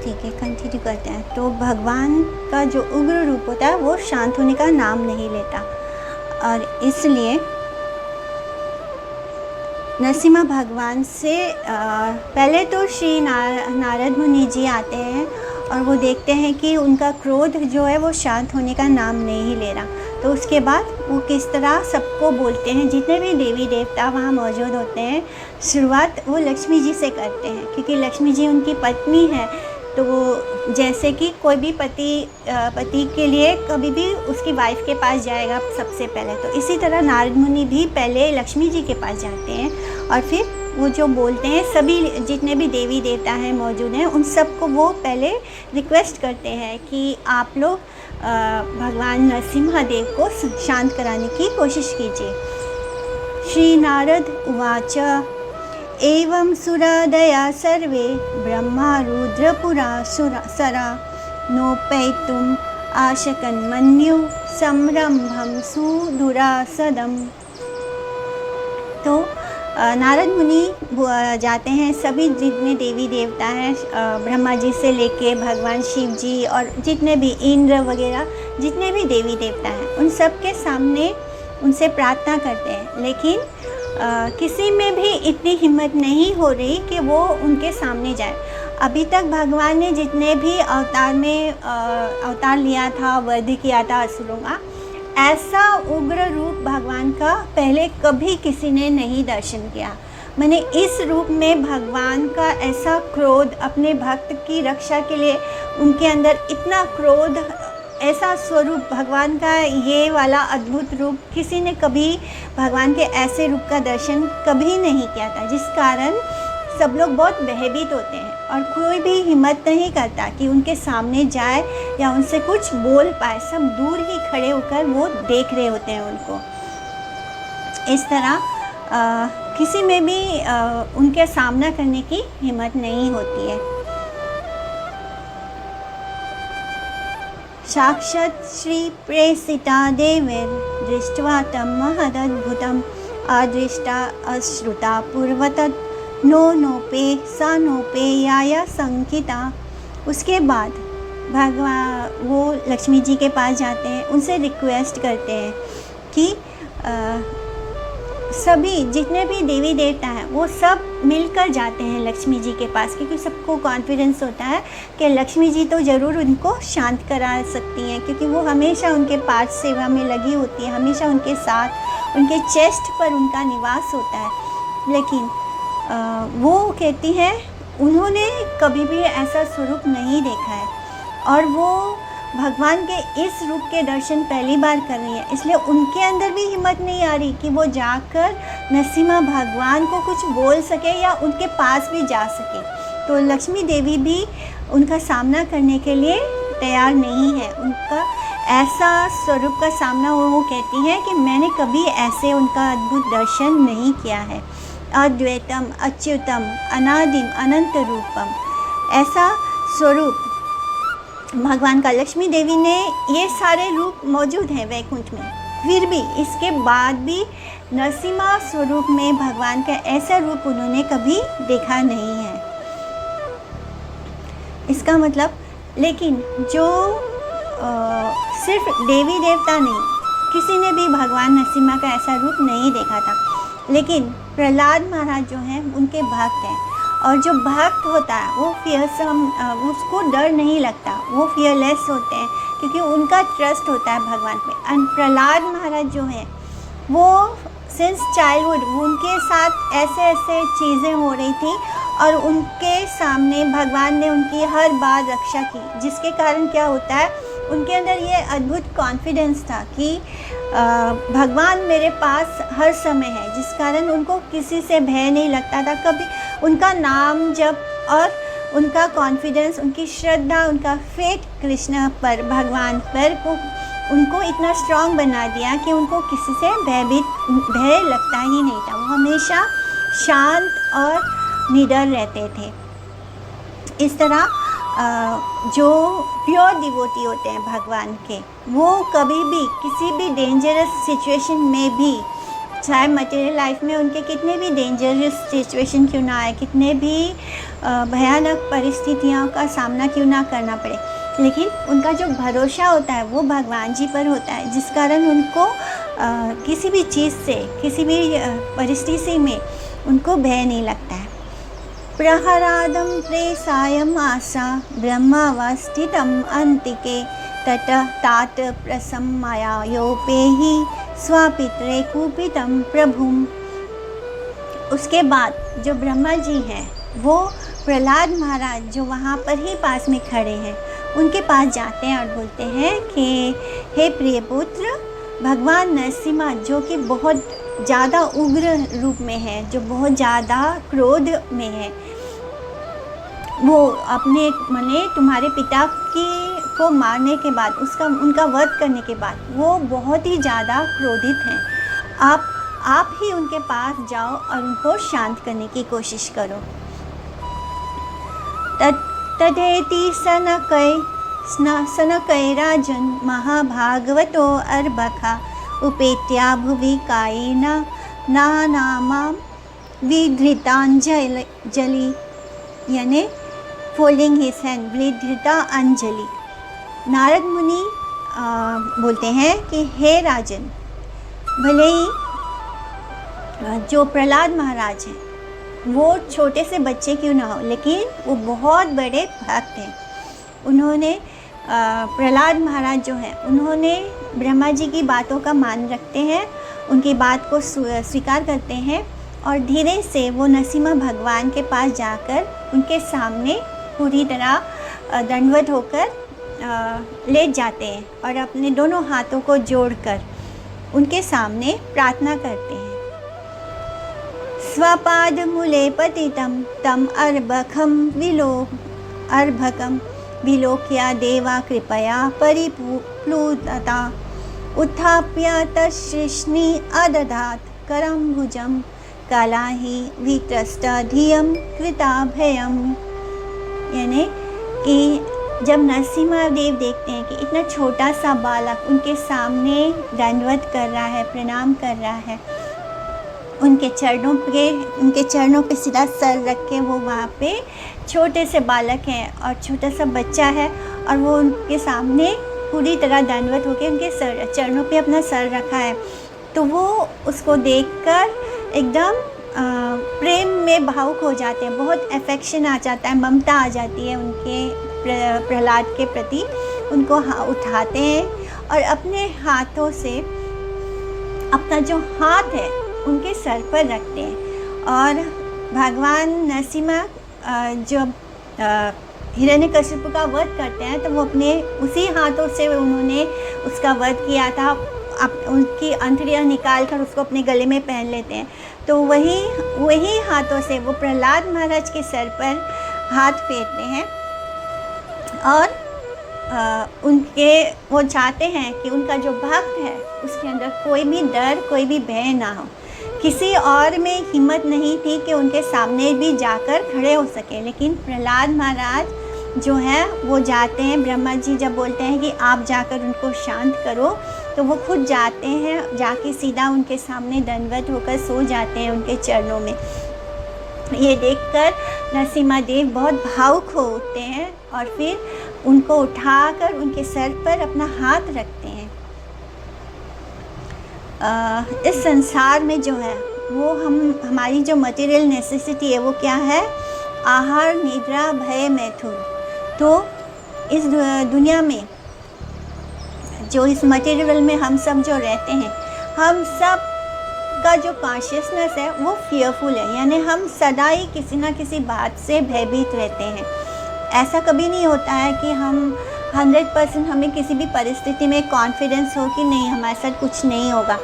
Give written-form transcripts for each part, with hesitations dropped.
ठीक है, कंटिन्यू करते हैं। तो भगवान का जो उग्र रूप होता है वो शांत होने का नाम नहीं लेता, और इसलिए नरसिम्हा भगवान से पहले तो श्री नारद मुनि जी आते हैं और वो देखते हैं कि उनका क्रोध जो है वो शांत होने का नाम नहीं ले रहा। तो उसके बाद वो किस तरह सबको बोलते हैं, जितने भी देवी देवता वहाँ मौजूद होते हैं, शुरुआत वो लक्ष्मी जी से करते हैं, क्योंकि लक्ष्मी जी उनकी पत्नी है। तो जैसे कि कोई भी पति के लिए कभी भी उसकी वाइफ के पास जाएगा सबसे पहले, तो इसी तरह नारद मुनि भी पहले लक्ष्मी जी के पास जाते हैं और फिर वो जो बोलते हैं, सभी जितने भी देवी देवता हैं मौजूद हैं उन सबको वो पहले रिक्वेस्ट करते हैं कि आप लोग भगवान नरसिम्हा देव को शांत कराने की कोशिश कीजिए। श्री नारद उवाच एवं सुरादया सर्वे ब्रह्मा रुद्रपुरासुरा नोपैतुम् आशकन्मन्यु संरम्भं सुदुरासदम्। तो नारद मुनि जाते हैं, सभी जितने देवी देवता हैं ब्रह्मा जी से लेके भगवान शिव जी और जितने भी इंद्र वगैरह जितने भी देवी देवता हैं उन सब के सामने उनसे प्रार्थना करते हैं, लेकिन किसी में भी इतनी हिम्मत नहीं हो रही कि वो उनके सामने जाए। अभी तक भगवान ने जितने भी अवतार लिया था, वध किया था असुरों का, ऐसा उग्र रूप भगवान का पहले कभी किसी ने नहीं दर्शन किया। मैंने इस रूप में भगवान का ऐसा क्रोध, अपने भक्त की रक्षा के लिए उनके अंदर इतना क्रोध, ऐसा स्वरूप भगवान का ये वाला अद्भुत रूप किसी ने कभी भगवान के ऐसे रूप का दर्शन कभी नहीं किया था, जिस कारण सब लोग बहुत भयभीत होते हैं और कोई भी हिम्मत नहीं करता कि उनके सामने जाए या उनसे कुछ बोल पाए। सब दूर ही खड़े होकर वो देख रहे होते हैं उनको। इस तरह किसी में भी उनके सामना करने की हिम्मत नहीं होती है। साक्षात् श्री प्रेषिता देवीर् दृष्ट्वा तं महदद्भुतम् अदृष्टा अश्रुता पूर्वतत् नोपे सा नोपे या संकिता। उसके बाद भगवान वो लक्ष्मी जी के पास जाते हैं, उनसे रिक्वेस्ट करते हैं कि सभी जितने भी देवी देवता हैं वो सब मिलकर जाते हैं लक्ष्मी जी के पास, क्योंकि सबको कॉन्फिडेंस होता है कि लक्ष्मी जी तो ज़रूर उनको शांत करा सकती हैं, क्योंकि वो हमेशा उनके पास सेवा में लगी होती है, हमेशा उनके साथ, उनके चेस्ट पर उनका निवास होता है। लेकिन वो कहती हैं उन्होंने कभी भी ऐसा स्वरूप नहीं देखा है और वो भगवान के इस रूप के दर्शन पहली बार कर रही है, इसलिए उनके अंदर भी हिम्मत नहीं आ रही कि वो जाकर नरसिम्हा भगवान को कुछ बोल सके या उनके पास भी जा सके। तो लक्ष्मी देवी भी उनका सामना करने के लिए तैयार नहीं है। उनका ऐसा स्वरूप का सामना वो कहती हैं कि मैंने कभी ऐसे उनका अद्भुत दर्शन नहीं किया है। अद्वैतम अच्युतम अनादिम अनंत रूपम, ऐसा स्वरूप भगवान का। लक्ष्मी देवी ने ये सारे रूप मौजूद हैं वैकुंठ में, फिर भी इसके बाद भी नरसिम्हा स्वरूप में भगवान का ऐसा रूप उन्होंने कभी देखा नहीं है। इसका मतलब, लेकिन जो सिर्फ देवी देवता नहीं, किसी ने भी भगवान नरसिम्हा का ऐसा रूप नहीं देखा था। लेकिन प्रहलाद महाराज जो हैं उनके भक्त हैं, और जो भक्त होता है वो फियरसम, उसको डर नहीं लगता, वो फियरलेस होते हैं क्योंकि उनका ट्रस्ट होता है भगवान पे। एंड प्रहलाद महाराज जो हैं वो सिंस चाइल्डहुड उनके साथ ऐसे ऐसे चीज़ें हो रही थी और उनके सामने भगवान ने उनकी हर बार रक्षा की, जिसके कारण क्या होता है उनके अंदर ये अद्भुत कॉन्फिडेंस था कि भगवान मेरे पास हर समय है, जिस कारण उनको किसी से भय नहीं लगता था कभी। उनका नाम जप और उनका कॉन्फिडेंस, उनकी श्रद्धा, उनका फेथ कृष्ण पर, भगवान पर को उनको इतना स्ट्रांग बना दिया कि उनको किसी से भय लगता ही नहीं था। वो हमेशा शांत और निडर रहते थे। इस तरह जो प्योर डिवोटी होते हैं भगवान के, वो कभी भी किसी भी डेंजरस सिचुएशन में भी चाहे मटेरियल लाइफ में उनके कितने भी डेंजरस सिचुएशन क्यों ना आए, कितने भी भयानक परिस्थितियों का सामना क्यों ना करना पड़े, लेकिन उनका जो भरोसा होता है वो भगवान जी पर होता है, जिस कारण उनको किसी भी चीज़ से, किसी भी परिस्थिति में उनको भय नहीं लगता है। प्रहरादं प्रेसायम् आशा ब्रह्मावस्थितम् अन्तिके ततः तात प्रसम्मयायोपेहि स्वापित्रे कुपितं प्रभुम। उसके बाद जो ब्रह्मा जी हैं वो प्रहलाद महाराज जो वहाँ पर ही पास में खड़े हैं उनके पास जाते हैं और बोलते हैं कि हे प्रिय पुत्र, भगवान नरसिम्हा जो कि बहुत ज़्यादा उग्र रूप में है, जो बहुत ज़्यादा क्रोध में है, वो अपने माने तुम्हारे पिता को मारने के बाद, उनका वध करने के बाद वो बहुत ही ज़्यादा क्रोधित हैं। आप ही उनके पास जाओ और उनको शांत करने की कोशिश करो। तदेति सनकैराजन् महाभागवतो अर्भका उपेत्या भुवि कायेन नानामां विधृतांजलि, यानी फोल्डिंग हिज हैंड, विधृता अंजलि। नारद मुनि बोलते हैं कि हे राजन, भले ही जो प्रहलाद महाराज हैं वो छोटे से बच्चे क्यों ना हो, लेकिन वो बहुत बड़े भक्त हैं। उन्होंने प्रहलाद महाराज जो हैं उन्होंने ब्रह्मा जी की बातों का मान रखते हैं, उनकी बात को स्वीकार करते हैं और धीरे से वो नरसिम्हा भगवान के पास जाकर उनके सामने पूरी तरह दंडवत होकर लेट जाते हैं और अपने दोनों हाथों को जोड़कर उनके सामने प्रार्थना करते हैं। स्वपाद मूले पतितं तम अर्भकं विलोक्य देवा कृपया परिप्लुता उत्थाप्य तच्छृष्णि अदधात् करं भुजं कालाहि वित्रस्त धियं कृताभयम्। यानी कि जब नरसिम्हा देव देखते हैं कि इतना छोटा सा बालक उनके सामने दंडवत कर रहा है, प्रणाम कर रहा है, उनके चरणों पे सीधा सर रख के वो वहाँ पे छोटे से बालक हैं और छोटा सा बच्चा है और वो उनके सामने पूरी तरह दंडवत होकर उनके चरणों पे अपना सर रखा है, तो वो उसको देखकर एकदम प्रेम में भावुक हो जाते हैं, बहुत अफेक्शन आ जाता है, ममता आ जाती है उनके प्रहलाद के प्रति। उनको उठाते हैं और अपने हाथों से अपना जो हाथ है उनके सर पर रखते हैं और भगवान नरसिम्हा जब हिरण्यकशिपु का वध करते हैं तो वो अपने उसी हाथों से उन्होंने उसका वध किया था, उनकी अंतड़ियाँ निकाल कर उसको अपने गले में पहन लेते हैं। तो वही हाथों से वो प्रहलाद महाराज के सर पर हाथ फेरते हैं और वो चाहते हैं कि उनका जो भक्त है उसके अंदर कोई भी डर, कोई भी भय ना हो। किसी और में हिम्मत नहीं थी कि उनके सामने भी जाकर खड़े हो सके, लेकिन प्रहलाद महाराज जो है वो जाते हैं। ब्रह्मा जी जब बोलते हैं कि आप जाकर उनको शांत करो तो वो खुद जाते हैं, जाके सीधा उनके सामने दंडवत होकर सो जाते हैं उनके चरणों में। ये देखकर नरसिम्हा देव बहुत भावुक हो उठते हैं और फिर उनको उठाकर उनके सर पर अपना हाथ रखते हैं। इस संसार में जो है वो हमारी जो मटेरियल नेसेसिटी है वो क्या है? आहार, निद्रा, भय, मैथुन। तो इस दुनिया में जो इस मटेरियल में हम सब जो रहते हैं, हम सब का जो कॉन्शियसनेस है वो फियरफुल है, यानी हम सदा ही किसी ना किसी बात से भयभीत रहते हैं। ऐसा कभी नहीं होता है कि हम 100% हमें किसी भी परिस्थिति में कॉन्फिडेंस हो कि नहीं हमारे साथ कुछ नहीं होगा।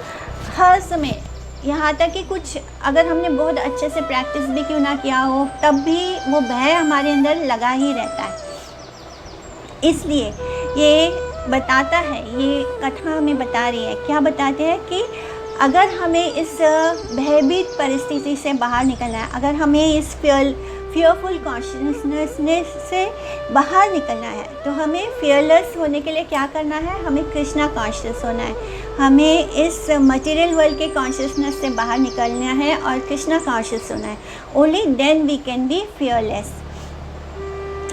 हर समय, यहाँ तक कि कुछ अगर हमने बहुत अच्छे से प्रैक्टिस भी क्यों ना किया हो तब भी वो भय हमारे अंदर लगा ही रहता है। इसलिए ये बताता है, ये कथा हमें बता रही है, क्या बताते हैं कि अगर हमें इस भयभीत परिस्थिति से बाहर निकलना है, अगर हमें इस फियरफुल कॉन्शियसनेस से बाहर निकलना है। तो हमें फियरलेस होने के लिए क्या करना है, हमें कृष्णा कॉन्शियस होना है, हमें इस मटेरियल वर्ल्ड के कॉन्शियसनेस से बाहर निकलना है और कृष्णा कॉन्शियस होना है। Only then we can be fearless.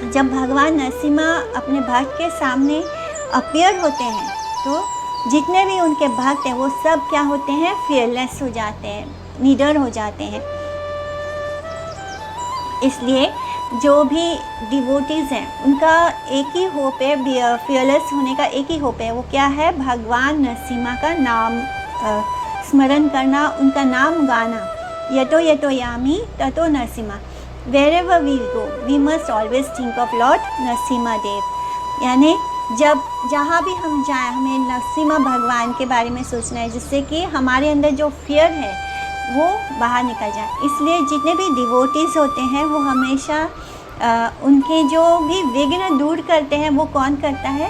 जब भगवान नरसिम्हा अपने भक्त के सामने अपीयर होते हैं तो जितने भी उनके भक्त हैं वो सब क्या होते हैं, फियरलेस हो जाते हैं, निडर हो जाते हैं। इसलिए जो भी डिवोटीज़ हैं उनका एक ही होप है, फियरलेस होने का एक ही होप है, वो क्या है, भगवान नरसिम्हा का नाम स्मरण करना, उनका नाम गाना। यतो यतो यामी ततो Narasimha, wherever we go we must always think of Lord Narasimha देव। यानी जब जहाँ भी हम जाएं हमें नरसिम्हा भगवान के बारे में सोचना है, जिससे कि हमारे अंदर जो फियर है वो बाहर निकल जाए। इसलिए जितने भी डिवोटीज़ होते हैं वो हमेशा उनके जो भी विघ्न दूर करते हैं, वो कौन करता है,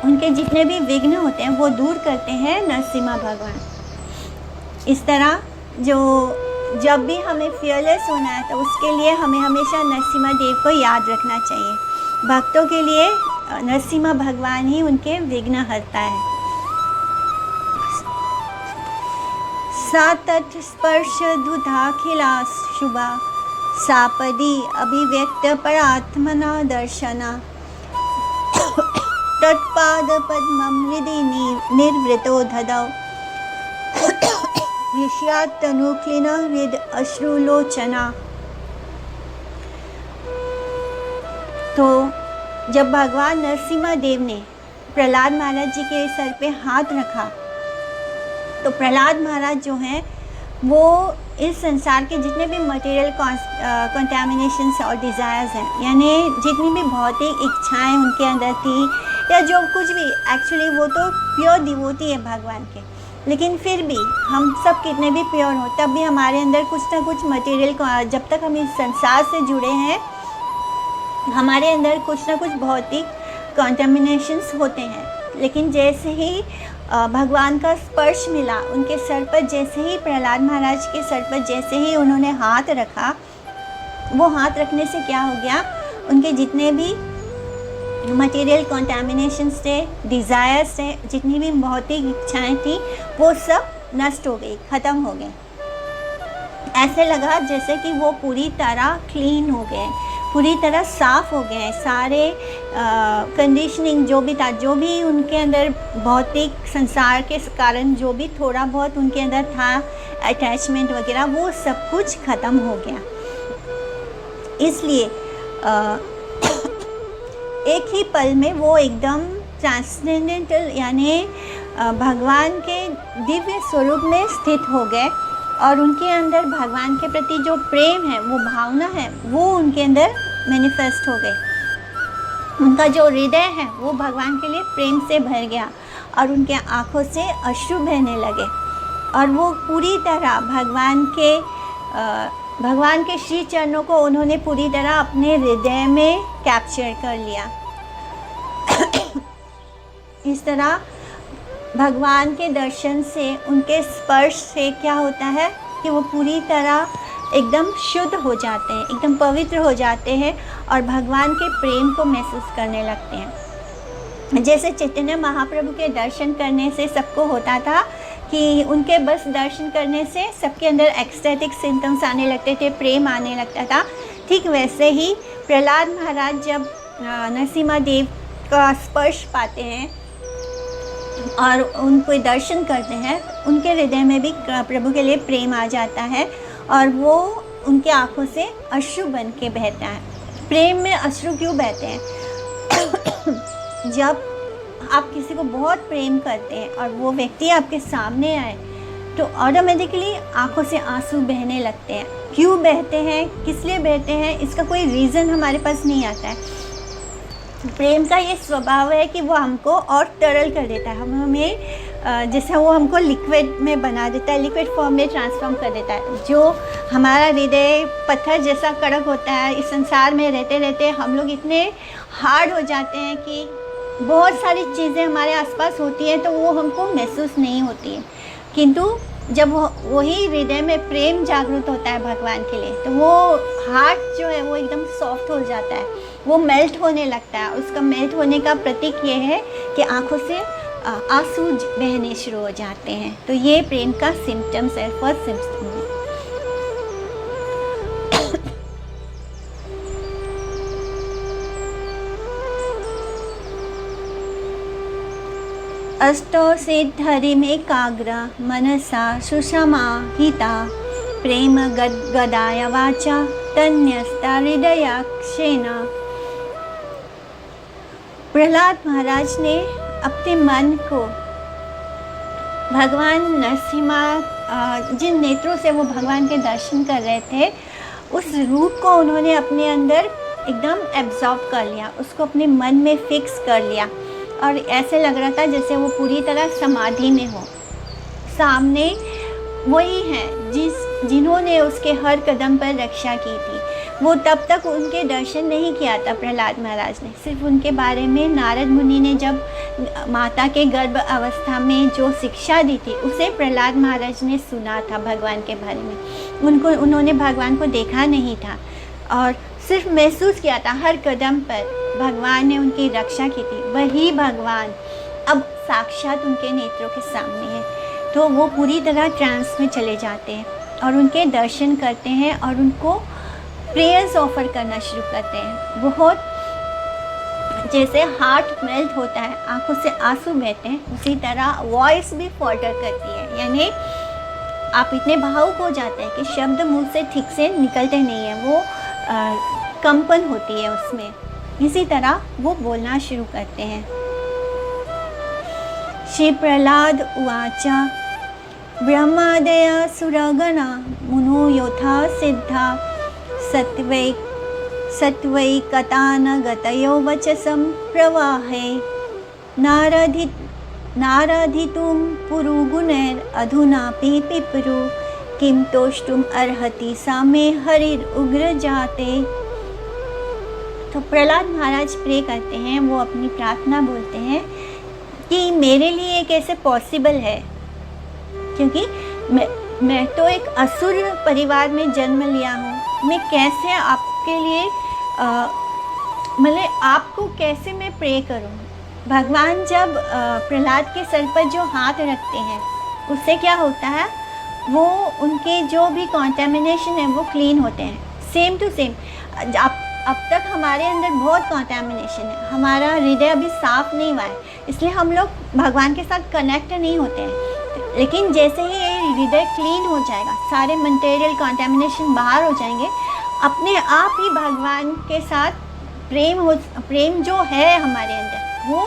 उनके जितने भी विघ्न होते हैं वो दूर करते हैं नरसिम्हा भगवान। इस तरह जो जब भी हमें फियरलेस होना है तो उसके लिए हमें हमेशा नरसिम्हा देव को याद रखना चाहिए। भक्तों के लिए नरसिम्हा भगवान ही उनके विघ्न हरता है। सातत स्पर्श दुधाखिला शुभा सापदी अभिव्यक्त परात्मना दर्शना तत्पाद पद्मं हृदि निर्वृतो ददौ विषयात्तनुक्लिन हृद अश्रुलोचना। तो जब भगवान नरसिम्हा देव ने प्रहलाद महाराज जी के सर पे हाथ रखा तो प्रहलाद महाराज जो हैं वो इस संसार के जितने भी मटेरियल कंटामिनेशंस और डिज़ायर्स हैं, यानी जितनी भी भौतिक इच्छाएं उनके अंदर थी या जो कुछ भी, एक्चुअली वो तो प्योर डिवोटी है भगवान के, लेकिन फिर भी हम सब कितने भी प्योर हो तब भी हमारे अंदर कुछ ना कुछ मटेरियल, जब तक हम इस संसार से जुड़े हैं हमारे अंदर कुछ ना कुछ भौतिक कंटामिनेशंस होते हैं। लेकिन जैसे ही भगवान का स्पर्श मिला उनके सर पर, जैसे ही प्रहलाद महाराज के सर पर जैसे ही उन्होंने हाथ रखा, वो हाथ रखने से क्या हो गया, उनके जितने भी मटेरियल कंटामिनेशंस थे, डिज़ायर्स थे, जितनी भी भौतिक इच्छाएं थी वो सब नष्ट हो गई, ख़त्म हो गए। ऐसे लगा जैसे कि वो पूरी तरह क्लीन हो गए, पूरी तरह साफ़ हो गए। सारे कंडीशनिंग जो भी था, जो भी उनके अंदर भौतिक संसार के कारण जो भी थोड़ा बहुत उनके अंदर था अटैचमेंट वगैरह, वो सब कुछ ख़त्म हो गया। इसलिए एक ही पल में वो एकदम ट्रांसेंडेंटल यानी भगवान के दिव्य स्वरूप में स्थित हो गए और उनके अंदर भगवान के प्रति जो प्रेम है, वो भावना है, वो उनके अंदर मैनिफेस्ट हो गई। उनका जो हृदय है वो भगवान के लिए प्रेम से भर गया और उनके आँखों से अश्रु बहने लगे और वो पूरी तरह भगवान के श्री चरणों को उन्होंने पूरी तरह अपने हृदय में कैप्चर कर लिया। इस तरह भगवान के दर्शन से, उनके स्पर्श से क्या होता है कि वो पूरी तरह एकदम शुद्ध हो जाते हैं, एकदम पवित्र हो जाते हैं और भगवान के प्रेम को महसूस करने लगते हैं। जैसे चैतन्य महाप्रभु के दर्शन करने से सबको होता था कि उनके बस दर्शन करने से सबके अंदर एक्सटैटिक सिम्टम्स आने लगते थे, प्रेम आने लगता था। ठीक वैसे ही प्रहलाद महाराज जब नरसिम्हा देव का स्पर्श पाते हैं और उनको दर्शन करते हैं, उनके हृदय में भी प्रभु के लिए प्रेम आ जाता है और वो उनके आँखों से अश्रु बन के बहता है। प्रेम में अश्रु क्यों बहते हैं? जब आप किसी को बहुत प्रेम करते हैं और वो व्यक्ति आपके सामने आए तो ऑटोमेटिकली आंखों से आंसू बहने लगते हैं। क्यों बहते हैं, किस लिए बहते हैं, इसका कोई रीज़न हमारे पास नहीं आता है। प्रेम का ये स्वभाव है कि वो हमको और तरल कर देता है, हमें जैसे वो हमको लिक्विड में बना देता है, लिक्विड फॉर्म में ट्रांसफॉर्म कर देता है। जो हमारा हृदय पत्थर जैसा कड़क होता है, इस संसार में रहते रहते हम लोग इतने हार्ड हो जाते हैं कि बहुत सारी चीज़ें हमारे आसपास होती हैं तो वो हमको महसूस नहीं होती है, किंतु जब वही हृदय में प्रेम जागृत होता है भगवान के लिए, तो वो हार्ट जो है वो एकदम सॉफ्ट हो जाता है, वो मेल्ट होने लगता है। उसका मेल्ट होने का प्रतीक ये है कि आंखों से आंसू बहने शुरू हो जाते हैं। तो ये प्रेम का सिम्टम्स है, फर्स्ट सिम्टम है। अष्टो सिद्धरिमेकाग्र मनसा सुषमाहिता प्रेम गदाय वाचा तन्यस्ता हृदयाक्षेण। प्रहलाद महाराज ने अपने मन को भगवान नरसिम्हा, जिन नेत्रों से वो भगवान के दर्शन कर रहे थे, उस रूप को उन्होंने अपने अंदर एकदम एब्जॉर्ब कर लिया, उसको अपने मन में फिक्स कर लिया, और ऐसे लग रहा था जैसे वो पूरी तरह समाधि में हो। सामने वही हैं जिन्होंने उसके हर कदम पर रक्षा की थी। वो तब तक उनके दर्शन नहीं किया था प्रहलाद महाराज ने, सिर्फ उनके बारे में नारद मुनि ने जब माता के गर्भ अवस्था में जो शिक्षा दी थी उसे प्रहलाद महाराज ने सुना था भगवान के बारे में। उन्होंने भगवान को देखा नहीं था और सिर्फ महसूस किया था, हर कदम पर भगवान ने उनकी रक्षा की थी। वही भगवान अब साक्षात उनके नेत्रों के सामने है, तो वो पूरी तरह ट्रांस में चले जाते हैं और उनके दर्शन करते हैं और उनको प्रेयर्स ऑफर करना शुरू करते हैं। बहुत जैसे हार्ट मेल्ट होता है, आंखों से आंसू बहते हैं, उसी तरह वॉइस भी फॉल्टर करती है, यानी आप इतने भावुक हो जाते हैं कि शब्द मुंह से ठीक से निकलते नहीं हैं, वो कंपन होती है उसमें। इसी तरह वो बोलना शुरू करते हैं। श्री प्रहलाद उवाचा ब्रह्मादय सुरगणा मुनो योथा सिद्धा सत्वैकतानगतयो वचसं प्रवाहे नारधितुं पुरुगुणैर् अधुनापि पिपरु किं तोष्टुम अर्हति सा मे हरिर्उग्र जाते। तो प्रहलाद महाराज प्रे करते हैं, वो अपनी प्रार्थना बोलते हैं कि मेरे लिए ये कैसे पॉसिबल है, क्योंकि मैं तो एक असुर परिवार में जन्म लिया हूँ। मैं कैसे आपके लिए मतलब आपको कैसे मैं प्रे करूँ। भगवान जब प्रहलाद के सर पर जो हाथ रखते हैं उससे क्या होता है, वो उनके जो भी कॉन्टेमिनेशन है वो क्लीन होते हैं। सेम टू सेम अब तक हमारे अंदर बहुत कॉन्टेमिनेशन है, हमारा हृदय अभी साफ़ नहीं हुआ है, इसलिए हम लोग भगवान के साथ कनेक्ट नहीं होते हैं। लेकिन जैसे ही ये हृदय क्लीन हो जाएगा, सारे मटेरियल कॉन्टेमिनेशन बाहर हो जाएंगे, अपने आप ही भगवान के साथ प्रेम जो है हमारे अंदर वो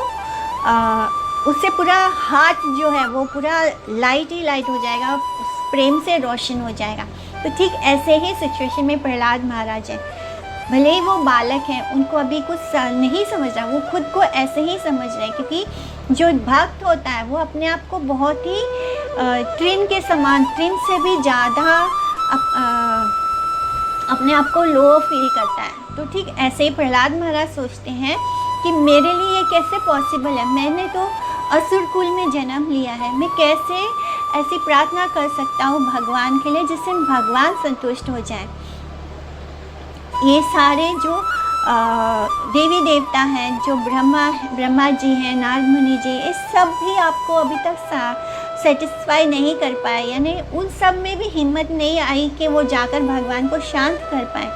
उससे पूरा हाथ जो है वो पूरा लाइट ही लाइट हो जाएगा, उस प्रेम से रोशन हो जाएगा। तो ठीक ऐसे ही सिचुएशन में प्रहलाद महाराज है। भले ही वो बालक हैं, उनको अभी कुछ नहीं समझ रहा, वो खुद को ऐसे ही समझ रहे हैं, क्योंकि जो भक्त होता है वो अपने आप को बहुत ही तृण के समान, तृण से भी ज़्यादा अपने आप को लो फील करता है। तो ठीक ऐसे ही प्रहलाद महाराज सोचते हैं कि मेरे लिए ये कैसे पॉसिबल है, मैंने तो असुर कुल में जन्म लिया है, मैं कैसे ऐसी प्रार्थना कर सकता हूँ भगवान के लिए जिससे भगवान संतुष्ट हो जाए। ये सारे जो देवी देवता हैं, जो ब्रह्मा जी हैं, नारद मुनि जी, ये सब भी आपको अभी तक सेटिस्फाई नहीं कर पाए, यानी उन सब में भी हिम्मत नहीं आई कि वो जाकर भगवान को शांत कर पाए।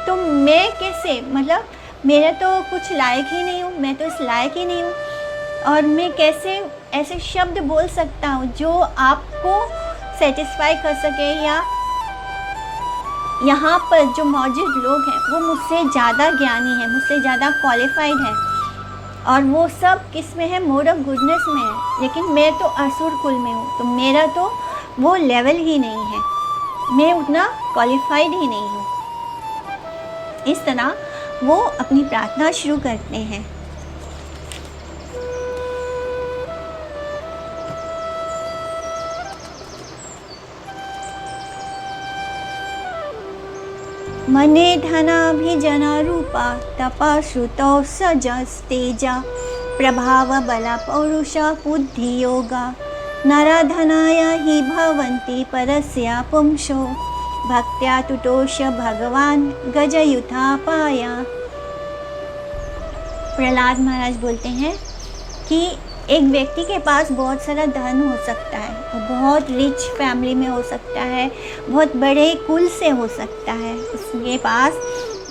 तो मैं कैसे, मतलब मेरा तो कुछ लायक ही नहीं हूँ, मैं तो इस लायक ही नहीं हूँ, और मैं कैसे ऐसे शब्द बोल सकता हूँ जो आपको सेटिस्फाई कर सके, या यहाँ पर जो मौजूद लोग हैं वो मुझसे ज़्यादा ज्ञानी हैं, मुझसे ज़्यादा क्वालिफाइड हैं, और वो सब किस में है, मोड ऑफ गुडनेस में है। लेकिन मैं तो असुर कुल में हूँ, तो मेरा तो वो लेवल ही नहीं है, मैं उतना क्वालिफाइड ही नहीं हूँ। इस तरह वो अपनी प्रार्थना शुरू करते हैं। मने धनाभिजना रूपा तपा श्रुतौ सजस्तेजा प्रभाव बला पौरुषा बुद्धि योगा नराधनाय हि भवन्ति परस्य पुंसो भक्त्या तुतोष्य भगवान गजयुथापाय। प्रहलाद महाराज बोलते हैं कि एक व्यक्ति के पास बहुत सारा धन हो सकता है, वो बहुत रिच फैमिली में हो सकता है, बहुत बड़े कुल से हो सकता है, उसके पास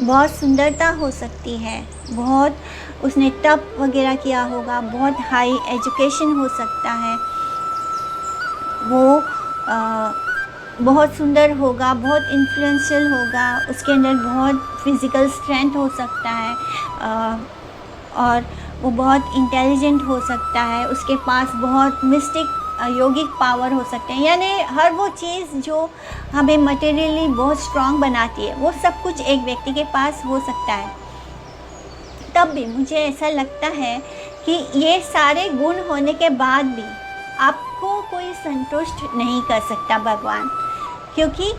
बहुत सुंदरता हो सकती है, बहुत उसने तप वगैरह किया होगा, बहुत हाई एजुकेशन हो सकता है, वो बहुत सुंदर होगा, बहुत इन्फ्लुएंशियल होगा, उसके अंदर बहुत फिज़िकल स्ट्रेंथ हो सकता है, और वो बहुत इंटेलिजेंट हो सकता है, उसके पास बहुत मिस्टिक योगिक पावर हो सकते हैं। यानी हर वो चीज़ जो हमें मटेरियली बहुत स्ट्रांग बनाती है, वो सब कुछ एक व्यक्ति के पास हो सकता है। तब भी मुझे ऐसा लगता है कि ये सारे गुण होने के बाद भी आपको कोई संतुष्ट नहीं कर सकता भगवान, क्योंकि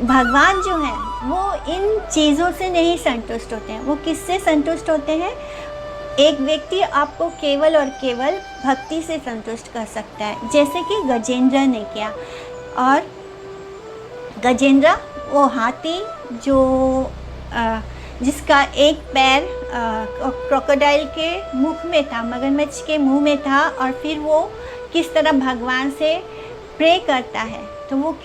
भगवान जो है वो इन चीज़ों से नहीं संतुष्ट होते हैं। वो किससे संतुष्ट होते हैं? एक व्यक्ति आपको केवल और केवल भक्ति से संतुष्ट कर सकता है, जैसे कि गजेंद्र ने किया। और गजेंद्र वो हाथी जो जिसका एक पैर क्रोकोडाइल के मुख में था, मगरमच्छ के मुंह में था, और फिर वो किस तरह भगवान से प्रे करता है, तो वो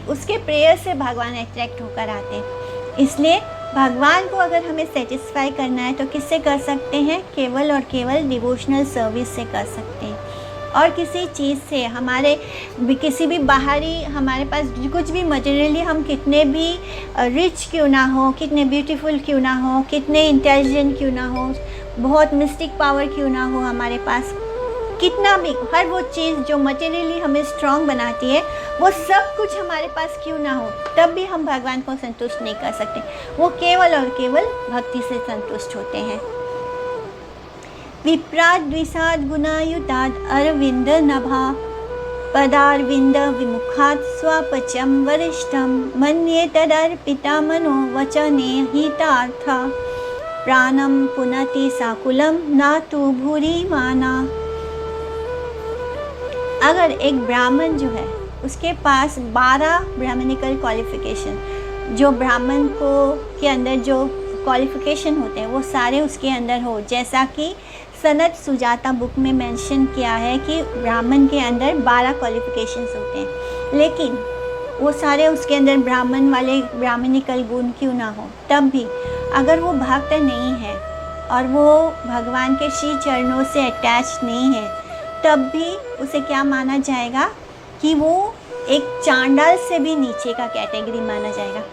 उसके प्रेयर से भगवान अट्रैक्ट होकर आते हैं। इसलिए भगवान को अगर हमें सेटिस्फाई करना है तो किससे कर सकते हैं? केवल और केवल डिवोशनल सर्विस से कर सकते हैं। और किसी चीज़ से, हमारे किसी भी बाहरी, हमारे पास कुछ भी मटेरियली हम कितने भी रिच क्यों ना हो, कितने ब्यूटीफुल क्यों ना हो, कितने इंटेलिजेंट क्यों ना हो, बहुत मिस्टिक पावर क्यों ना हो हमारे पास, कितना भी, हर वो चीज़ जो मटेरियली हमें स्ट्रॉन्ग बनाती है, वो सब कुछ हमारे पास क्यों ना हो, तब भी हम भगवान को संतुष्ट नहीं कर सकते। वो केवल और केवल भक्ति से संतुष्ट होते हैं। विप्राद द्विषाद गुणायुताद अरविंद नभा पदारविंद विमुखात स्वपचम वरिष्ठम मन्ये तदर्पिता मनो वचने हितार्थ प्राणम पुनति साकुलम ना तो भूरी माना। अगर एक ब्राह्मण जो है उसके पास 12 ब्राह्मणिकल क्वालिफ़िकेशन, जो ब्राह्मण को के अंदर जो क्वालिफ़िकेशन होते हैं वो सारे उसके अंदर हो, जैसा कि सनत सुजाता बुक में मेंशन किया है कि ब्राह्मण के अंदर 12 क्वालिफ़िकेशंस होते हैं, लेकिन वो सारे उसके अंदर ब्राह्मण वाले ब्राह्मणिकल गुण क्यों ना हो, तब भी अगर वो भक्त नहीं है और वो भगवान के श्री चरणों से अटैच नहीं है, तब भी उसे क्या माना जाएगा कि वो एक चांडाल से भी नीचे का कैटेगरी माना जाएगा।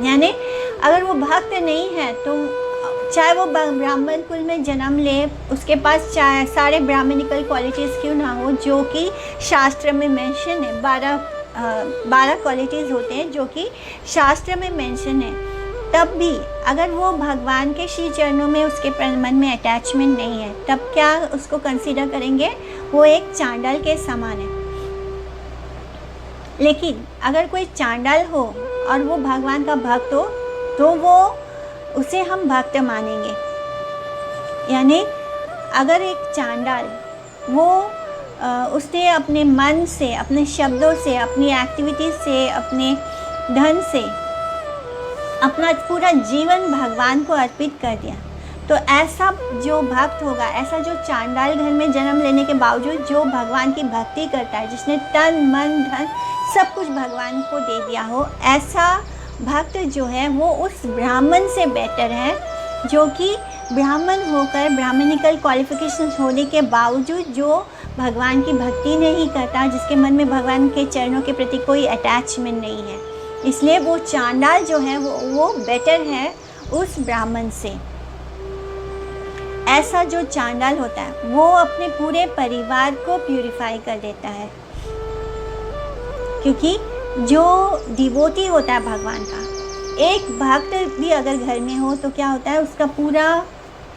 यानी अगर वो भक्त नहीं है तो चाहे वो ब्राह्मण कुल में जन्म ले, उसके पास चाहे सारे ब्राह्मणिकल क्वालिटीज़ क्यों ना हो जो कि शास्त्र में मेंशन है, 12 क्वालिटीज़ होते हैं जो कि शास्त्र में मेंशन है, तब भी अगर वो भगवान के श्री चरणों में उसके मन में अटैचमेंट नहीं है, तब क्या उसको कंसीडर करेंगे? वो एक चांडाल के समान है। लेकिन अगर कोई चांडाल हो और वो भगवान का भक्त हो तो वो उसे हम भक्त मानेंगे। यानी अगर एक चांडाल वो उसने अपने मन से, अपने शब्दों से, अपनी एक्टिविटीज से, अपने धन से अपना पूरा जीवन भगवान को अर्पित कर दिया, तो ऐसा जो भक्त होगा, ऐसा जो चांडाल घर में जन्म लेने के बावजूद जो भगवान की भक्ति करता है, जिसने तन मन धन सब कुछ भगवान को दे दिया हो, ऐसा भक्त जो है वो उस ब्राह्मण से बेटर है जो कि ब्राह्मण होकर ब्राह्मणिकल क्वालिफिकेशंस होने के बावजूद जो भगवान की भक्ति नहीं करता, जिसके मन में भगवान के चरणों के प्रति कोई अटैचमेंट नहीं है। इसलिए वो चांडाल जो है वो बेटर है उस ब्राह्मण से। ऐसा जो चांडाल होता है वो अपने पूरे परिवार को प्यूरिफाई कर देता है, क्योंकि जो डिवोटी होता है भगवान का, एक भक्त भी अगर घर में हो तो क्या होता है, उसका पूरा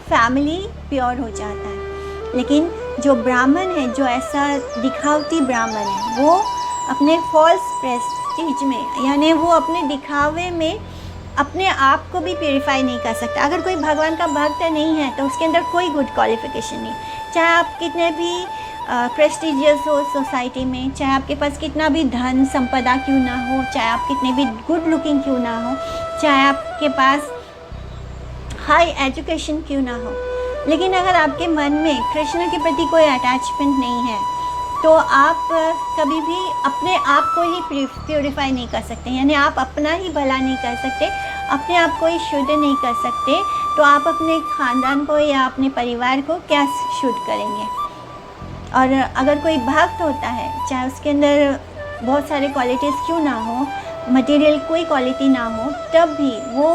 फैमिली प्योर हो जाता है। लेकिन जो ब्राह्मण है, जो ऐसा दिखावटी ब्राह्मण है, वो अपने फॉल्स प्रेस्टीज में, यानी वो अपने दिखावे में अपने आप को भी प्योरीफाई नहीं कर सकता। अगर कोई भगवान का भक्त नहीं है तो उसके अंदर कोई गुड क्वालिफिकेशन नहीं, चाहे आप कितने भी प्रेस्टिजियस हो सोसाइटी में, चाहे आपके पास कितना भी धन संपदा क्यों ना हो, चाहे आप कितने भी गुड लुकिंग क्यों ना हो, चाहे आपके पास हाई एजुकेशन क्यों ना हो, लेकिन अगर आपके मन में कृष्ण के प्रति कोई अटैचमेंट नहीं है तो आप कभी भी अपने आप को ही प्योरीफाई नहीं कर सकते, यानी आप अपना ही भला नहीं कर सकते, अपने आप को ही शुद्ध नहीं कर सकते, तो आप अपने ख़ानदान को या अपने परिवार को क्या शुद्ध करेंगे। और अगर कोई भक्त होता है, चाहे उसके अंदर बहुत सारे क्वालिटीज़ क्यों ना हो, मटेरियल कोई क्वालिटी ना हो, तब भी वो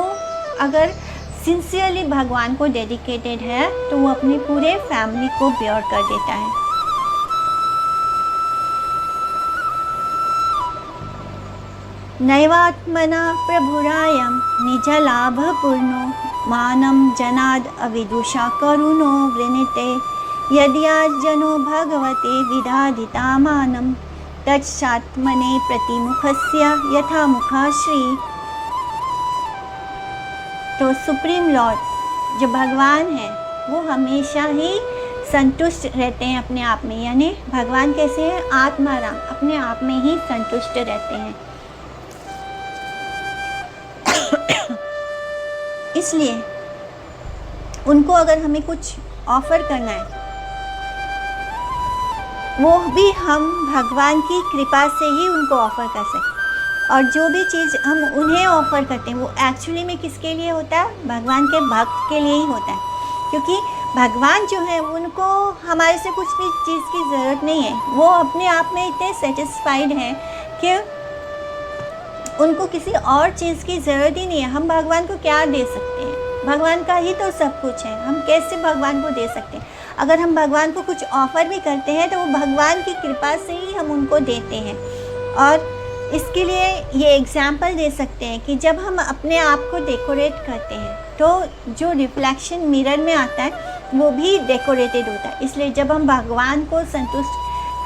अगर सिंसियरली भगवान को डेडिकेटेड है तो वो अपनी पूरे फैमिली को प्योर कर देता है। नैवात्मना प्रभुरायं निजलाभपूर्णो मानं जनाद अविदुषा करुणो वृणीते यद्याजनो भगवते विदाधितामानं तत्सात्मने प्रतिमुखस्य यथा मुखा श्री। तो सुप्रीम लॉर्ड जो भगवान है वो हमेशा ही संतुष्ट रहते हैं अपने आप में, यानी भगवान कैसे हैं, आत्माराम, अपने आप में ही संतुष्ट रहते हैं। इसलिए उनको अगर हमें कुछ ऑफ़र करना है वो भी हम भगवान की कृपा से ही उनको ऑफ़र कर सकते, और जो भी चीज़ हम उन्हें ऑफ़र करते हैं वो एक्चुअली में किसके लिए होता है, भगवान के भक्त के लिए ही होता है, क्योंकि भगवान जो है उनको हमारे से कुछ भी चीज़ की ज़रूरत नहीं है, वो अपने आप में इतने सेटिस्फाइड हैं कि उनको किसी और चीज़ की ज़रूरत ही नहीं है। हम भगवान को क्या दे सकते हैं, भगवान का ही तो सब कुछ है, हम कैसे भगवान को दे सकते हैं। अगर हम भगवान को कुछ ऑफ़र भी करते हैं तो वो भगवान की कृपा से ही हम उनको देते हैं। और इसके लिए ये एग्ज़ाम्पल दे सकते हैं कि जब हम अपने आप को डेकोरेट करते हैं तो जो रिफ्लेक्शन मिरर में आता है वो भी डेकोरेटेड होता है। इसलिए जब हम भगवान को संतुष्ट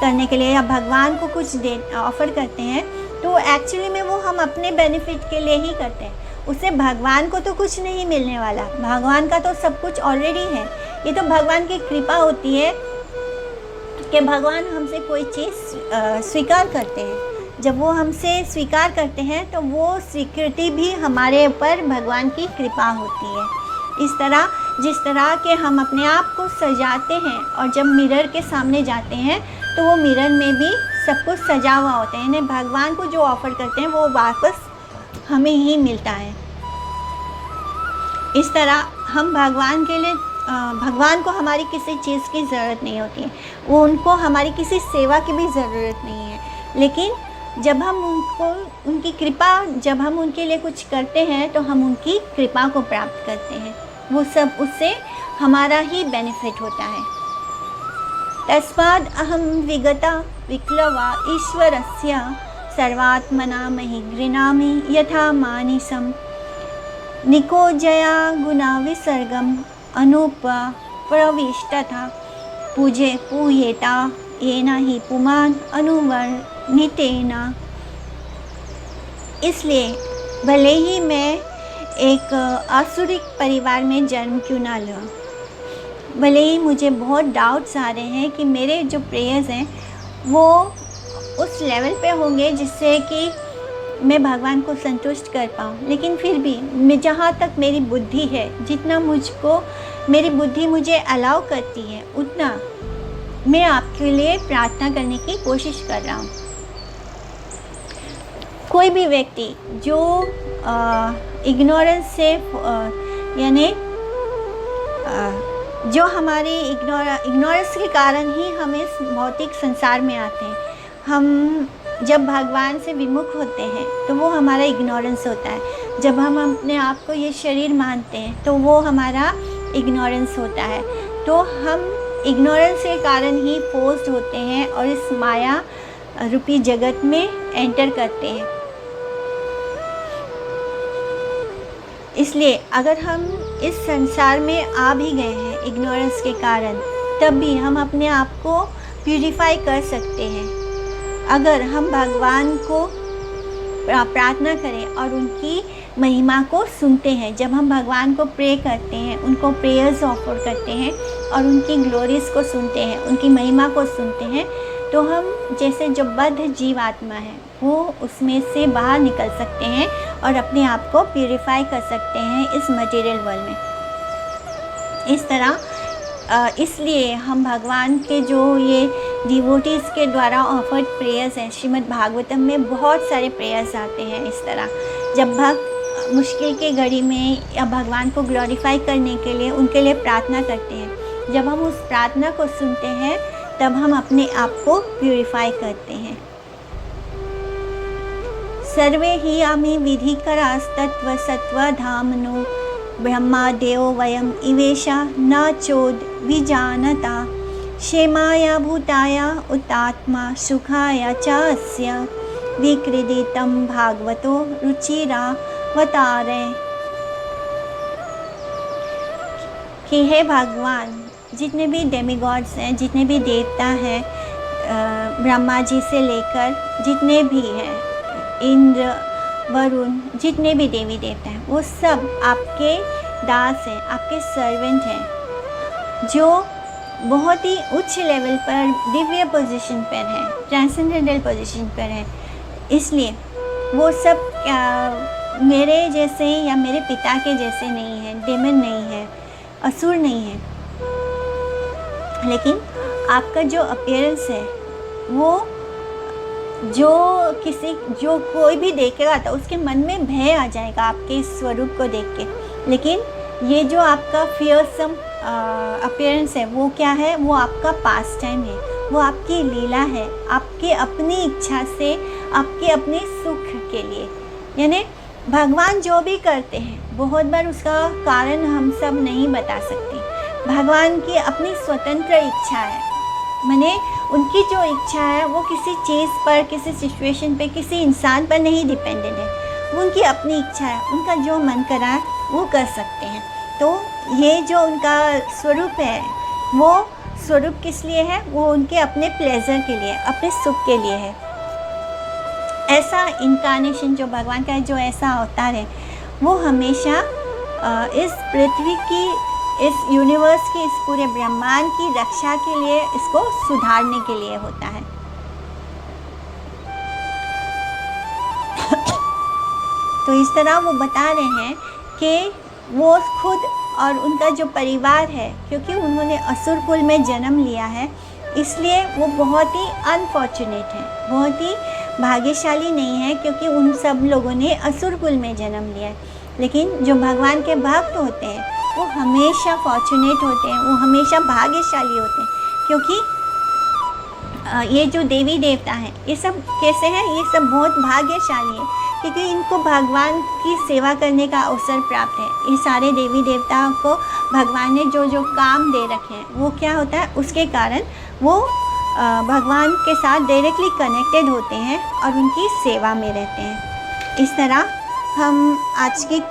करने के लिए या भगवान को कुछ ऑफ़र करते हैं तो एक्चुअली में वो हम अपने बेनिफिट के लिए ही करते हैं, उससे भगवान को तो कुछ नहीं मिलने वाला, भगवान का तो सब कुछ ऑलरेडी है। ये तो भगवान की कृपा होती है कि भगवान हमसे कोई चीज़ स्वीकार करते हैं। जब वो हमसे स्वीकार करते हैं तो वो स्वीकृति भी हमारे ऊपर भगवान की कृपा होती है। इस तरह जिस तरह के हम अपने आप को सजाते हैं और जब मिरर के सामने जाते हैं तो वो मिरर में भी सब कुछ सजा हुआ होता है, यानी भगवान को जो ऑफ़र करते हैं वो वापस हमें ही मिलता है। इस तरह हम भगवान के लिए भगवान को हमारी किसी चीज़ की ज़रूरत नहीं होती है, वो उनको हमारी किसी सेवा की भी ज़रूरत नहीं है, लेकिन जब हम उनकी कृपा, जब हम उनके लिए कुछ करते हैं तो हम उनकी कृपा को प्राप्त करते हैं, वो सब उससे हमारा ही बेनिफिट होता है। तस्माद् अहं विगता विक्लवा ईश्वरस्य सर्वात्मना महि गृह्णामि यथा मानिसं निकोजया गुणाविसर्गम् अनुप्रविष्टथा पूजे पूयेता येन हि पुमान् अनुवर्णितेन। इसलिए भले ही मैं एक आसुरिक परिवार में जन्म क्यों ना लूँ, भले ही मुझे बहुत डाउट्स आ रहे हैं कि मेरे जो प्रेयर्स हैं वो उस लेवल पे होंगे जिससे कि मैं भगवान को संतुष्ट कर पाऊँ, लेकिन फिर भी मैं जहाँ तक मेरी बुद्धि है, जितना मेरी बुद्धि मुझे अलाउ करती है उतना मैं आपके लिए प्रार्थना करने की कोशिश कर रहा हूँ। कोई भी व्यक्ति जो इग्नोरेंस से यानी जो हमारे इग्नोरेंस के कारण ही हम इस भौतिक संसार में आते हैं, हम जब भगवान से विमुख होते हैं तो वो हमारा इग्नोरेंस होता है। जब हम अपने आप को ये शरीर मानते हैं तो वो हमारा इग्नोरेंस होता है। तो हम इग्नोरेंस के कारण ही पोस्ट होते हैं और इस माया रूपी जगत में एंटर करते हैं। इसलिए अगर हम इस संसार में आ भी गए हैं इग्नोरेंस के कारण, तब भी हम अपने आप को प्यूरिफाई कर सकते हैं। अगर हम भगवान को प्रार्थना करें और उनकी महिमा को सुनते हैं। जब हम भगवान को प्रे करते हैं, उनको प्रेयर्स ऑफर करते हैं और उनकी ग्लोरीज को सुनते हैं, उनकी महिमा को सुनते हैं, तो हम जैसे जो बद्ध जीव आत्मा है वो उसमें से बाहर निकल सकते हैं और अपने आप को प्यूरिफाई कर सकते हैं इस मटेरियल वर्ल्ड में। इस तरह इसलिए हम भगवान के जो ये डिवोटीज़ के द्वारा ऑफर्ड प्रेयर्स हैं, श्रीमद् भागवतम में बहुत सारे प्रेयर्स आते हैं। इस तरह जब भक्त मुश्किल के घड़ी में या भगवान को ग्लोरीफाई करने के लिए उनके लिए प्रार्थना करते हैं, जब हम उस प्रार्थना को सुनते हैं तब हम अपने आप को प्यूरिफाई करते हैं। सर्वे ही आमी विधिकरास्तत्व सत्वधामनो ब्रह्मा देवो वयम इवेशा न चोद विजानता क्षेमाय भूताय उतात्मा सुखाय च अस्य विक्रीडितं भागवतो रुचिरावतारे। कि हे भगवान, जितने भी डेमिगॉड्स हैं, जितने भी देवता हैं, ब्रह्मा जी से लेकर जितने भी हैं, इंद्र, वरुण, जितने भी देवी देवता हैं, वो सब आपके दास हैं, आपके सर्वेंट हैं, जो बहुत ही उच्च लेवल पर दिव्य पोजीशन पर हैं, ट्रांसेंडेंटल पोजीशन पर हैं। इसलिए वो सब मेरे जैसे या मेरे पिता के जैसे नहीं हैं, डेमन नहीं है, असुर नहीं है। लेकिन आपका जो अपीयरेंस है वो जो कोई भी देखेगा तो उसके मन में भय आ जाएगा आपके इस स्वरूप को देख के। लेकिन ये जो आपका फियरसम अपीयरेंस है वो क्या है? वो आपका पास टाइम है, वो आपकी लीला है, आपके अपनी इच्छा से, आपके अपने सुख के लिए। यानी भगवान जो भी करते हैं बहुत बार उसका कारण हम सब नहीं बता सकते। भगवान की अपनी स्वतंत्र इच्छा है, माने उनकी जो इच्छा है वो किसी चीज़ पर, किसी सिचुएशन पे, किसी इंसान पर नहीं डिपेंडेंट है। वो उनकी अपनी इच्छा है, उनका जो मन करा है वो कर सकते हैं। तो ये जो उनका स्वरूप है वो स्वरूप किस लिए है? वो उनके अपने प्लेजर के लिए, अपने सुख के लिए है। ऐसा इनकारनेशन जो भगवान का है, जो ऐसा अवतार है, वो हमेशा इस पृथ्वी की, इस यूनिवर्स की, इस पूरे ब्रह्मांड की रक्षा के लिए, इसको सुधारने के लिए होता है। तो इस तरह वो बता रहे हैं कि वो खुद और उनका जो परिवार है, क्योंकि उन्होंने असुर कुल में जन्म लिया है, इसलिए वो बहुत ही अनफॉर्चुनेट है, बहुत ही भाग्यशाली नहीं है, क्योंकि उन सब लोगों ने असुर कुल में जन्म लिया है। लेकिन जो भगवान के भक्त होते हैं वो हमेशा फॉर्चुनेट होते हैं, वो हमेशा भाग्यशाली होते हैं, क्योंकि ये जो देवी देवता हैं ये सब कैसे हैं? ये सब बहुत भाग्यशाली है, क्योंकि इनको भगवान की सेवा करने का अवसर प्राप्त है। ये सारे देवी देवताओं को भगवान ने जो जो काम दे रखे हैं वो क्या होता है, उसके कारण वो भगवान के साथ डायरेक्टली कनेक्टेड होते हैं और उनकी सेवा में रहते हैं। इस तरह हम आज की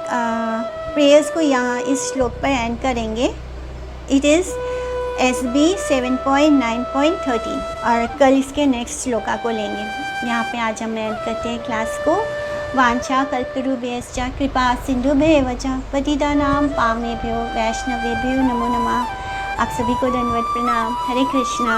प्रेयर्स को यहाँ इस श्लोक पर एंड करेंगे। इट इज़ SB 7.9.13 और कल इसके नेक्स्ट श्लोका को लेंगे। यहाँ पे आज हम एंड करते हैं क्लास को। वांछा कल्पतरुभ्यश्च कृपा सिंधुभ्येव च पतितानां पावनेभ्यो वैष्णवेभ्यो नमो नमः। आप सभी को दंडवत प्रणाम। हरे कृष्णा।